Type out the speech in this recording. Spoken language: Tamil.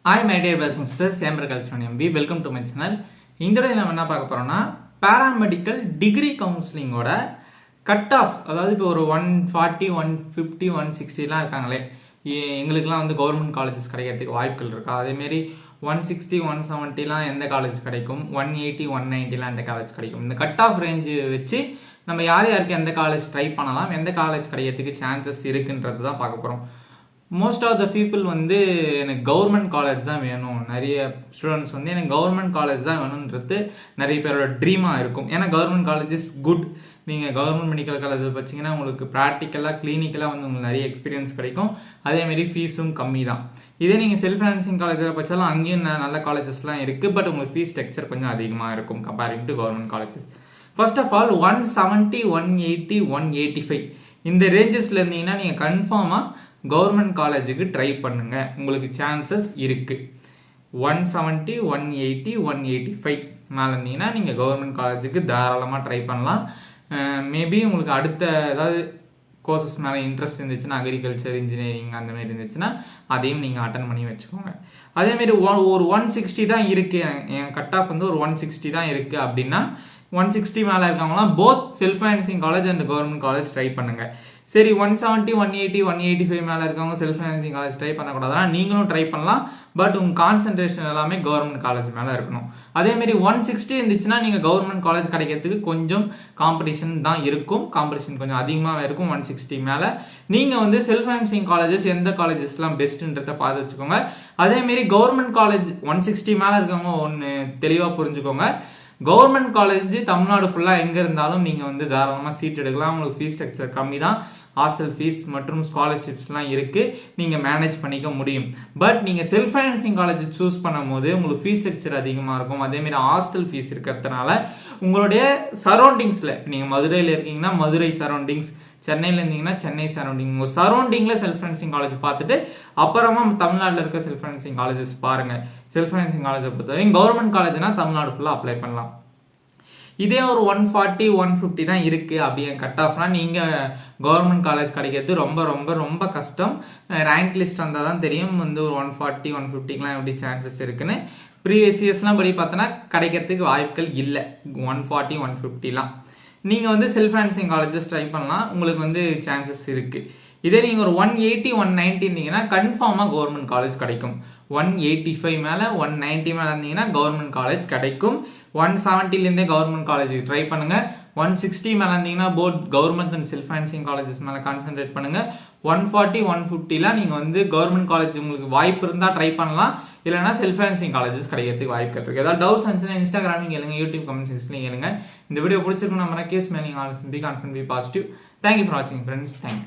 Hi my dear brothers and sisters, Sambar Kalchon MB. Welcome to my channel. இந்த வீடியோல நம்ம என்ன பார்க்க போறோம்னா பாராமெடிக்கல் டிகிரி கவுன்சிலிங்கோட கட் ஆஃப்ஸ், அதாவது இப்போ ஒரு 140 150 160 இருக்காங்களே, எங்களுக்குலாம் வந்து கவர்மெண்ட் காலேஜஸ் கிடைக்கிறதுக்கு வாய்ப்புகள் இருக்கா? அதேமாரி 160 170 எந்த காலேஜ் கிடைக்கும், 180 190 எந்த காலேஜ் கிடைக்கும்? இந்த கட் ஆஃப் ரேஞ்சு வச்சு நம்ம யாருக்கு எந்த காலேஜ் ட்ரை பண்ணலாம், எந்த காலேஜ் கிடைக்கிறதுக்கு சான்சஸ் இருக்குன்றது தான் பார்க்க போகிறோம். மோஸ்ட் ஆஃப் த பீப்புள் வந்து எனக்கு கவர்மெண்ட் காலேஜ் தான் வேணும், நிறைய ஸ்டூடெண்ட்ஸ் வந்து எனக்கு கவர்மெண்ட் காலேஜ் தான் வேணுன்றது நிறைய பேரோட ட்ரீமாக இருக்கும். ஏன்னா கவர்மெண்ட் காலேஜ் இஸ் குட். நீங்கள் கவர்மெண்ட் மெடிக்கல் காலேஜில் பார்த்தீங்கன்னா உங்களுக்கு ப்ராக்டிக்கலாக கிளினிக்கலாக வந்து உங்களுக்கு நிறைய எக்ஸ்பீரியன்ஸ் கிடைக்கும். அதேமாரி ஃபீஸும் கம்மி தான். இதே நீங்கள் செல்ஃப் ஃபைனான்சிங் காலேஜில் படித்தாலும் அங்கேயும் நல்ல காலேஜஸ்லாம் இருக்குது. பட் உங்களுக்கு ஃபீஸ் ஸ்ட்ரக்சர் கொஞ்சம் அதிகமாக இருக்கும் comparing to government colleges. First of all 170 180 185 இந்த ரேஞ்சஸில் இருந்தீங்கன்னா நீங்கள் கன்ஃபார்மாக கவர்மெண்ட் காலேஜுக்கு ட்ரை பண்ணுங்க, உங்களுக்கு சான்சஸ் இருக்கு. 170 180 185 மேலே இருந்தீங்கன்னா நீங்கள் கவர்மெண்ட் காலேஜுக்கு தாராளமாக ட்ரை பண்ணலாம். மேபி உங்களுக்கு அடுத்த ஏதாவது கோர்சஸ் மேலே இன்ட்ரெஸ்ட் இருந்துச்சுன்னா, அக்ரிகல்ச்சர் இன்ஜினியரிங் அந்த மாதிரி இருந்துச்சுன்னா அதையும் நீங்கள் அட்டன் பண்ணி வச்சுக்கோங்க. அதேமாரி ஒரு 160 தான் இருக்குது, என் கட் ஆஃப் வந்து ஒரு 160 தான் இருக்குது அப்படின்னா 160 மேலே இருக்கவங்களாம் both self financing college and government college try பண்ணுங்க. சரி 170 180 185 மேலே இருக்கவங்க செல்ஃப் ஃபைனான்சிங் காலேஜ் ட்ரை பண்ணக்கூடாதுன்னா நீங்களும் ட்ரை பண்ணலாம். பட் உங்கள் கான்சன்ட்ரேஷன் எல்லாமே கவர்மெண்ட் காலேஜ் மேலே இருக்கணும். அதேமாரி 160 இருந்துச்சுன்னா நீங்கள் கவர்மெண்ட் காலேஜ் கிடைக்கிறதுக்கு கொஞ்சம் காம்படிஷன் தான் இருக்கும், காம்படிஷன் கொஞ்சம் அதிகமாக இருக்கும். 160 மேலே நீங்கள் வந்து செல்ஃப் ஃபைனான்சிங் காலேஜஸ் எந்த காலேஜஸ்லாம் பெஸ்ட்டுன்றதை பார்த்து வச்சுக்கோங்க. அதேமாரி கவர்மெண்ட் காலேஜ் 160 மேலே இருக்கவங்க ஒன்று தெளிவாக புரிஞ்சுக்கோங்க, கவர்மெண்ட் காலேஜ் தமிழ்நாடு ஃபுல்லாக எங்கே இருந்தாலும் நீங்கள் வந்து தாராளமாக சீட் எடுக்கலாம். உங்களுக்கு ஃபீஸ் ஸ்ட்ரக்சர் கம்மி தான், ஹாஸ்டல் ஃபீஸ் மற்றும் ஸ்காலர்ஷிப்ஸ்லாம் இருக்குது, நீங்கள் மேனேஜ் பண்ணிக்க முடியும். பட் நீங்கள் செல்ஃப் ஃபைனான்சிங் காலேஜ் சூஸ் பண்ணும் போது உங்களுக்கு ஃபீஸ் ஸ்ட்ரக்சர் அதிகமாக இருக்கும். அதேமாரி ஹாஸ்டல் ஃபீஸ் இருக்கிறதுனால உங்களுடைய சரௌண்டிங்ஸில், நீங்கள் மதுரையில் இருக்கீங்கன்னா மதுரை சரௌண்டிங்ஸ், சென்னையில் இருந்தீங்கன்னா சென்னை சரௌண்டிங், உங்கள் சரௌண்டிங்கில் செல்ஃப் ஃபைனான்சிங் காலேஜ் பார்த்துட்டு அப்புறமா தமிழ்நாட்டில் இருக்க செல்ஃப் ஃபைனான்சிங் காலேஜஸ் பாருங்கள். செல்ஃப் ஃபைனான்சிங் காலேஜை பொறுத்தவரைக்கும் கவர்மெண்ட் காலேஜ்னா தமிழ்நாடு ஃபுல்லாக அப்ளை பண்ணலாம். இதே ஒரு 140 150 தான் இருக்குது அப்படி கட் ஆஃப்னா நீங்கள் கவர்மெண்ட் காலேஜ் கிடைக்கிறது ரொம்ப ரொம்ப ரொம்ப கஷ்டம். ரேங்க் லிஸ்ட் வந்தால் தான் தெரியும் வந்து ஒரு 140 150 எப்படி சான்சஸ் இருக்குன்னு. ப்ரீவியஸ் இயர்ஸ்லாம் படி பார்த்தோன்னா கிடைக்கிறதுக்கு வாய்ப்புகள் இல்லை 140 150. நீங்கள் வந்து செல்ஃப் ஃபைனான்சிங் காலேஜஸ் ட்ரை பண்ணலாம், உங்களுக்கு வந்து சான்சஸ் இருக்குது. இதே நீங்கள் ஒரு 180 190 இருந்தீங்கன்னா கன்ஃபார்மாக கவர்மெண்ட் காலேஜ் கிடைக்கும். 185 மேலே 190 மேலே இருந்தீங்கன்னா கவர்மெண்ட் காலேஜ் கிடைக்கும். 170 கவர்மெண்ட் காலேஜுக்கு ட்ரை பண்ணுங்கள். 160 மேலே இருந்தீங்கன்னா both government and self financing colleges மேலே கான்சென்ட்ரேட் பண்ணுங்கள். 140 150 நீங்கள் வந்து கவர்மெண்ட் காலேஜ் உங்களுக்கு வாய்ப்பு இருந்தால் ட்ரை பண்ணலாம், இல்லைனா செல்ஃப் ஃபைனான்சிங் காலேஜஸ் கிடைக்கிறதுக்கு வாய்ப்பு இருக்குது. ஏதாவது டவுட்ஸ் இருந்துச்சுன்னா இன்ஸ்டாகிராமில் கேளுங்க, யூடியூப் கமெண்ட் செக்ஷன்லையும் கேளுங்க. இந்த வீடியோ பிடிச்சிருக்கும் நம்ம கேஸ் மேலே நீங்கள் be confident, be positive. Thank you for வாட்சிங் ஃப்ரெண்ட்ஸ். தேங்க்யூ.